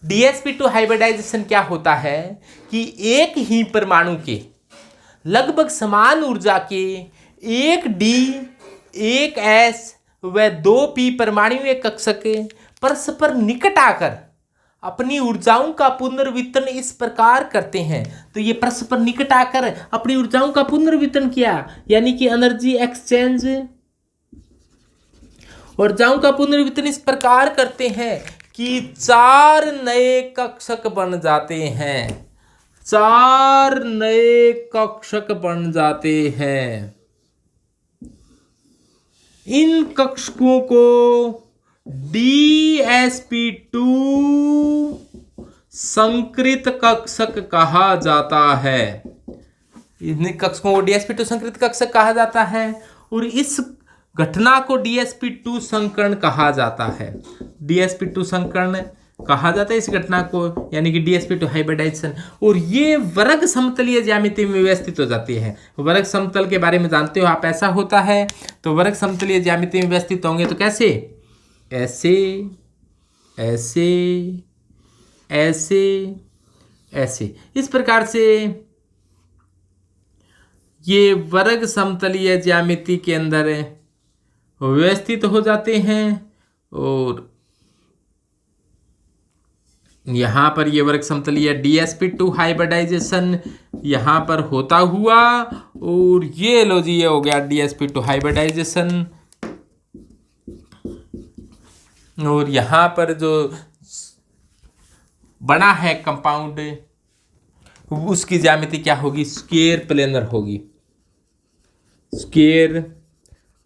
DsP2 hybridisation क्या होता है कि एक ही परमाणु के लगभग समान ऊर्जा के एक D, एक S व 2p परमाणुीय कक्षक परस्पर निकट आकर अपनी ऊर्जाओं का पुनर्वितरण इस प्रकार करते हैं। तो ये परस्पर निकट आकर अपनी ऊर्जाओं का पुनर्वितरण किया, यानी कि एनर्जी एक्सचेंज, ऊर्जाओं का पुनर्वितरण इस प्रकार करते हैं कि 4 नए कक्षक बन जाते हैं। 4 नए कक्षक बन जाते हैं। इन कक्षकों को DsP2 संकृत कक्षक कहा जाता है। इन कक्षकों को DsP2 संकृत कक्षक कहा जाता है और इस घटना को DsP2 संकर्ण कहा जाता है। DsP2 संकर्ण कहा जाता है इस घटना को, यानी कि DsP2 हाइब्रिडाइजेशन। और ये वर्ग समतलीय ज्यामिति में व्यवस्थित हो जाती है। वर्ग समतल के बारे में जानते हो आप, ऐसा होता है। तो वर्ग समतलीय ज्यामिति में व्यवस्थित होंगे तो कैसे, ऐसे ऐसे ऐसे ऐसे, इस प्रकार से ये वर्ग समतलीय ज्यामिति के अंदर व्यवस्थित हो जाते हैं। और यहाँ पर ये वर्ग समतलीय DsP2 हाइब्रिडाइजेशन यहाँ पर होता हुआ, और ये लो जी, ये हो गया DsP2 हाइब्रिडाइजेशन। और यहाँ पर जो बना है कंपाउंड, उसकी ज्यामिति क्या होगी, स्क्वायर प्लेनर होगी। स्क्वायर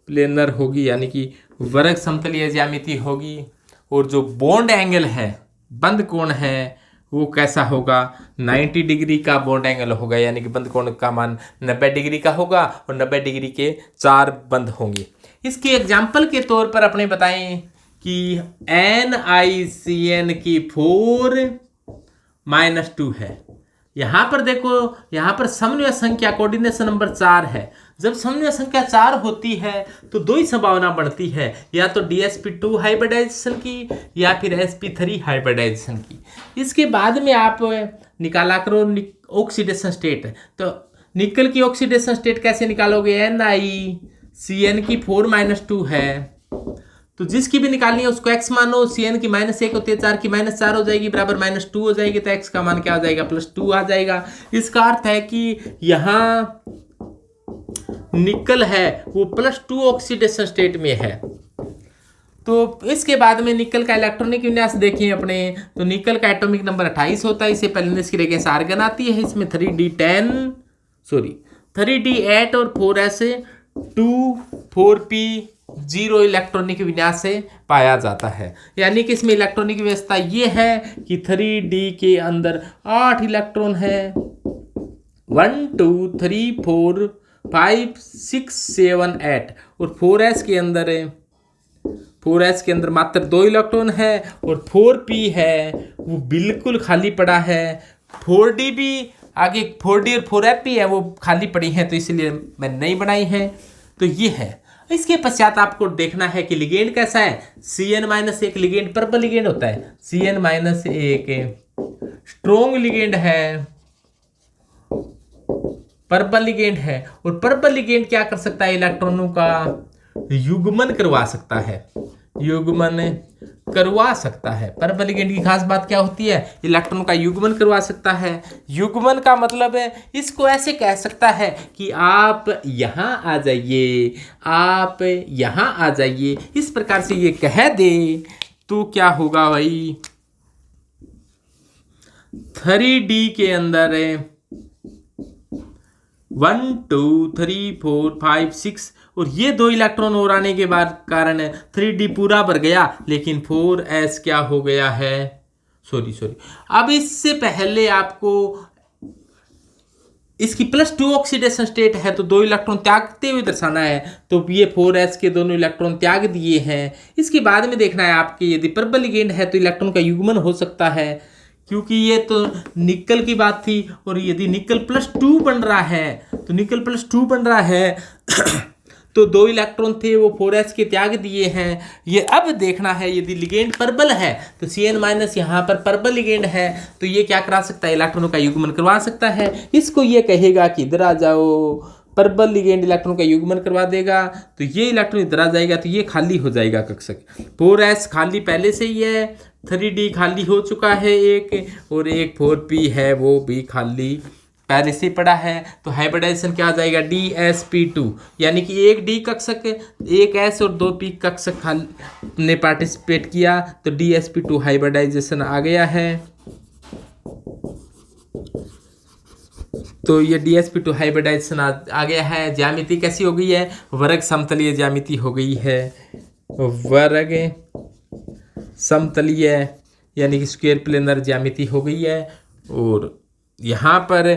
प्लेनर होगी, यानी कि वर्ग समतलीय ज्यामिति होगी। और जो बॉन्ड एंगल है, बंद कोण है, वो कैसा होगा, 90 डिग्री का बॉन्ड एंगल होगा, यानी कि बंद कोण का मान 90 डिग्री का होगा और 90 डिग्री के 4 बंद होंगे। इसके एग्जाम्पल के तौर पर अपने बताएं कि NiCN की 4-2 है। यहाँ पर देखो, यहाँ पर समन्वय संख्या कोऑर्डिनेशन नंबर 4 है। जब समन्वय संख्या 4 होती है तो 2 ही संभावना बढ़ती है, या तो DsP2 हाइब्रिडाइजेशन की या फिर sp3 हाइब्रिडाइजेशन की। इसके बाद में आप निकाला करो ऑक्सीडेशन स्टेट। तो निकल की ऑक्सीडेशन स्टेट कैसे निकालोगे, NiCN की 4-2 है, तो जिसकी भी निकालनी है उसको x मानो। CN की -1 होती है, 4 की -4 हो जाएगी, बराबर -2 हो जाएगी, तो x का मान क्या हो जाएगा, +2 आ जाएगा। इसका अर्थ है कि यहाँ निकल है वो +2 ऑक्सीडेशन स्टेट में है। तो इसके बाद में निकल का इलेक्ट्रॉनिक विन्यास देखिए अपने, तो निकल का एटॉमिक नंबर 28 होता है। इससे पहले इसकी रेगेंस आर्गन आती है, इसमें 3d8 और 4s2 4p0 इलेक्ट्रॉनिक विन्यास से पाया जाता है। यानी कि इसमें इलेक्ट्रॉनिक व्यवस्था ये है कि 3d के अंदर 8 इलेक्ट्रॉन है, 1 2 3 4 5 6 7 8, और 4s के अंदर मात्र 2 इलेक्ट्रॉन है, और 4p है वो बिल्कुल खाली पड़ा है। 4d भी आगे 4d और 4f है वो खाली पड़ी है, तो इसलिए मैंने नहीं बनाई है। तो ये है। इसके पश्चात आपको देखना है कि लिगेंड कैसा है। Cn-1 लिगेंड पर्पल लिगेंड होता है। Cn-1 स्ट्रोंग लिगेंड है, पर्पल लिगेंड है। और पर्पल लिगेंड क्या कर सकता है, इलेक्ट्रॉनों का युग्मन करवा सकता है, युग्मन करवा सकता है। पर्पल लिगेंड की खास बात क्या होती है, इलेक्ट्रॉन का युग्मन करवा सकता है। युग्मन का मतलब है, इसको ऐसे कह सकता है कि आप यहाँ आ जाइए, आप यहाँ आ जाइए, इस प्रकार से ये कह दे तो क्या होगा भाई, 3D के अंदर 1 2 3 4 5 6 और ये 2 इलेक्ट्रॉन और आने के बाद कारण 3D पूरा भर गया, लेकिन 4s क्या हो गया है, सॉरी अब इससे पहले आपको इसकी +2 ऑक्सीडेशन स्टेट है, तो 2 इलेक्ट्रॉन त्यागते हुए दर्शाना है। तो ये 4s के दोनों इलेक्ट्रॉन त्याग दिए हैं। इसके बाद में देखना है आपके, यदि पर्पल लिगेंड है तो इलेक्ट्रॉन का युग्मन हो सकता है, क्योंकि ये तो निकल की बात थी। और यदि निकल +2 बन रहा है, तो निकल +2 बन रहा है तो 2 इलेक्ट्रॉन थे वो 4s के त्याग दिए हैं। ये अब देखना है यदि लिगेंड परबल है तो Cn माइनस यहाँ पर परबल लिगेंड है तो ये क्या करा सकता है, इलेक्ट्रॉनों का युग्मन करवा सकता है। इसको ये कहेगा कि इधर आ जाओ, परबल लिगेंड इलेक्ट्रॉन का युग्मन करवा देगा तो ये इलेक्ट्रॉन इधर आ जाएगा तो ये खाली हो जाएगा कक्षक। 4s खाली पहले से ही है, 3d खाली हो चुका है एक, और एक 4p है वो भी खाली पहले से पड़ा है। तो हाइब्रिडाइजेशन क्या आ जाएगा, DsP2, यानी कि एक D कक्षक, एक S और 2 P कक्षक खाली ने पार्टिसिपेट किया तो DsP2 हाइब्रिडाइजेशन आ गया है। तो ये DsP2 हाइब्रिडाइजेशन आ गया है। ज्यामिति कैसी हो गई है, वर्ग समतलीय ज्यामिति हो गई है, वर्ग समतलीय यानी कि स्क्वायर प्लेनर ज्यामिति हो गई है। और यहाँ पर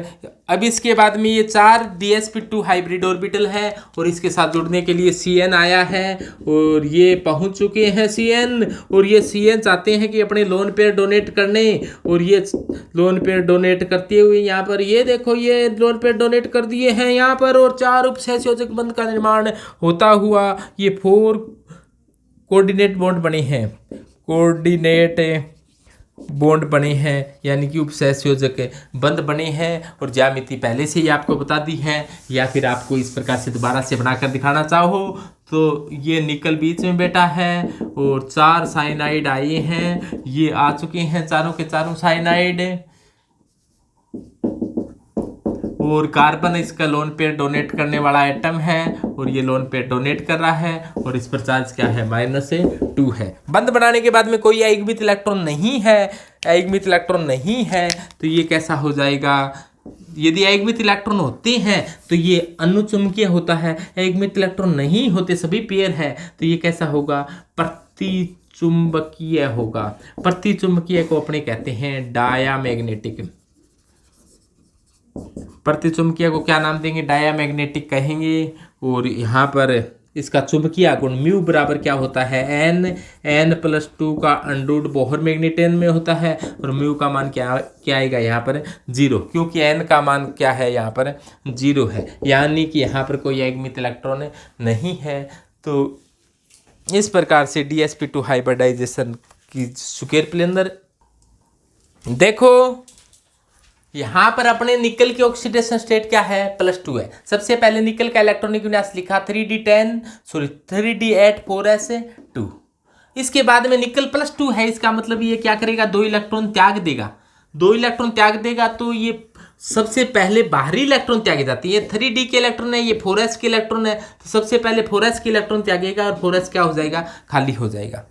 अब इसके बाद में ये 4 DsP2 हाइब्रिड ऑर्बिटल है और इसके साथ जुड़ने के लिए Cn आया है और ये पहुँच चुके हैं Cn, और ये Cn चाहते हैं कि अपने लोन पेयर डोनेट करने, और ये लोन पेयर डोनेट करते हुए यहाँ पर ये देखो ये लोन पेयर डोनेट कर दिए हैं यहाँ पर, और 4 उपसहसंयोजक बंध का निर्माण होता हुआ ये 4 कोऑर्डिनेट बॉन्ड बने हैं, कोऑर्डिनेट बॉन्ड बने हैं यानी कि उपसहसंयोजक बंध बने हैं। और ज्यामिति पहले से ही आपको बता दी है, या फिर आपको इस प्रकार से दोबारा से बनाकर दिखाना चाहो तो ये निकल बीच में बैठा है और 4 साइनाइड आए हैं, ये आ चुके हैं चारों के चारों साइनाइड, और कार्बन इसका लोन पेयर डोनेट करने वाला एटम है और ये लोन पेयर डोनेट कर रहा है और इस पर चार्ज क्या है, -2 है। बंध बनाने के बाद में कोई आयुग्मित इलेक्ट्रॉन नहीं है, आयुग्मित इलेक्ट्रॉन नहीं है तो ये कैसा हो जाएगा, यदि आयुग्मित इलेक्ट्रॉन होते हैं तो ये अनुचुंबकीय होता है, आयुग्मित इलेक्ट्रॉन नहीं होते सभी पेयर है तो ये कैसा होगा, प्रतिचुंबकीय होगा। प्रतिचुंबकीय को अपने कहते हैं डायामैग्नेटिक, प्रतिचुंबकीय को क्या नाम देंगे, डायामैग्नेटिक कहेंगे। और यहाँ पर इसका चुंबकीय गुण म्यू बराबर क्या होता है, n+2 का अंडूड बोहर मैग्नेटियन में होता है, और म्यू का मान क्या आएगा यहाँ पर 0, क्योंकि n का मान क्या है यहाँ पर 0 है, यानी कि यहाँ पर कोई आयुग्मित इलेक्ट्रॉन नहीं है। तो इस प्रकार से DsP2 हाइब्रिडाइजेशन की स्क्वायर प्लेनर। देखो यहाँ पर अपने निकल की ऑक्सीडेशन स्टेट क्या है, +2 है। सबसे पहले निकल का इलेक्ट्रॉनिक विन्यास लिखा 3d8 4s2। इसके बाद में निकल +2 है, इसका मतलब ये क्या करेगा, 2 इलेक्ट्रॉन त्याग देगा, 2 इलेक्ट्रॉन त्याग देगा तो ये सबसे पहले बाहरी इलेक्ट्रॉन त्यागे जाती है। 3d के इलेक्ट्रॉन है, ये 4s के इलेक्ट्रॉन है, तो सबसे पहले 4s के इलेक्ट्रॉन त्यागेगा और 4s क्या हो जाएगा, खाली हो जाएगा।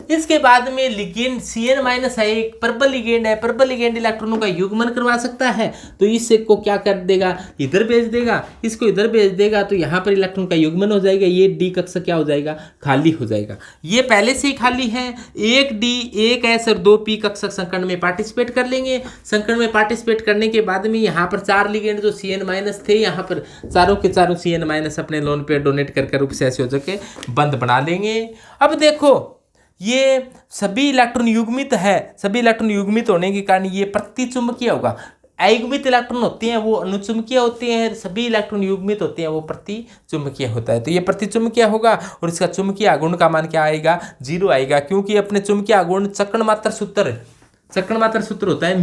इसके बाद में लिगेंड Cn- है, एक पर्पल लिगेंड है, पर्पल लिगेंड इलेक्ट्रॉनों का युग्मन करवा सकता है तो इसको क्या कर देगा, इधर भेज देगा, इसको इधर भेज देगा तो यहाँ पर इलेक्ट्रॉन का युग्मन हो जाएगा, ये D कक्षा क्या हो जाएगा, खाली हो जाएगा। ये पहले से ही खाली है, एक D, एक S और 2 P कक्षक संकर्ण में पार्टिसिपेट कर लेंगे। संकर्ण में पार्टिसिपेट करने के बाद में यहाँ पर 4 लिगेंड जो Cn- थे, यहाँ पर चारों के चारों Cn- अपने लोन पे डोनेट कर उपसहसंयोजक के बंध बना लेंगे। अब देखो ये सभी इलेक्ट्रॉन युग्मित है, सभी इलेक्ट्रॉन युग्मित होने के कारण ये प्रतिचुंबकीय होगा। आयुग्मित इलेक्ट्रॉन होते हैं वो अनुचुंबकीय होते हैं, सभी इलेक्ट्रॉन युग्मित होते हैं वो प्रतिचुंबकीय होता है। तो ये प्रतिचुंबकीय होगा और इसका चुंबकीय आघूर्ण का मान क्या आएगा, 0 आएगा, क्योंकि अपने चुंबकीय आघूर्ण चक्रणमात्र सूत्र होता है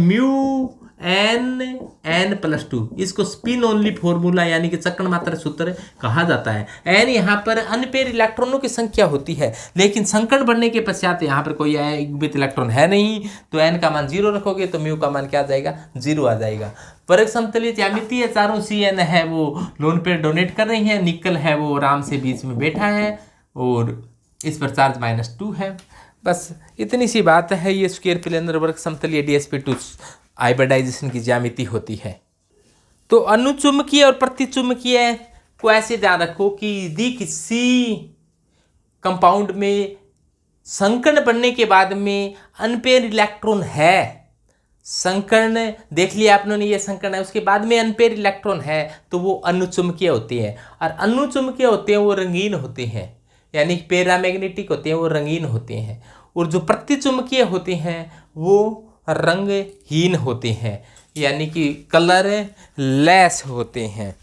μN+2। इसको स्पिन ओनली फॉर्मूला यानी कि चक्रणमात्र सूत्र कहा जाता है। n यहाँ पर अनपेयर इलेक्ट्रॉनों की संख्या होती है, लेकिन संकर्ण बनने के पश्चात यहाँ पर कोई आयुग्मित इलेक्ट्रॉन है नहीं, तो n का मान 0 रखोगे तो म्यू का मान क्या आ जाएगा, 0 आ जाएगा। वर्ग समतलीय ज्यामिति है, चारों Cn है वो लोन पेयर डोनेट कर रही है, निकल है वो आराम से बीच में बैठा है और इस पर चार्ज -2 है। बस इतनी सी बात है। ये स्क्वायर प्लेनर वर्ग समतलीय DsP2 हाइब्रिडाइजेशन की ज्यामिति होती है। तो अनुचुंबकीय और प्रतिचुंबकीय को ऐसे ध्यान रखो कि यदि किसी कंपाउंड में संकर्ण बनने के बाद में अनपेयर इलेक्ट्रॉन है, संकर्ण देख लिया आपने, ये संकर्ण है, उसके बाद में अनपेयर इलेक्ट्रॉन है तो वो अनुचुंबकीय होते हैं, और अनुचुंबकीय होते हैं वो रंगीन होते हैं, यानी पैरामैग्नेटिक होते हैं वो रंगीन होते हैं, और जो प्रतिचुंबकीय होते हैं वो रंगहीन होते हैं, यानी कि कलर लेस होते हैं।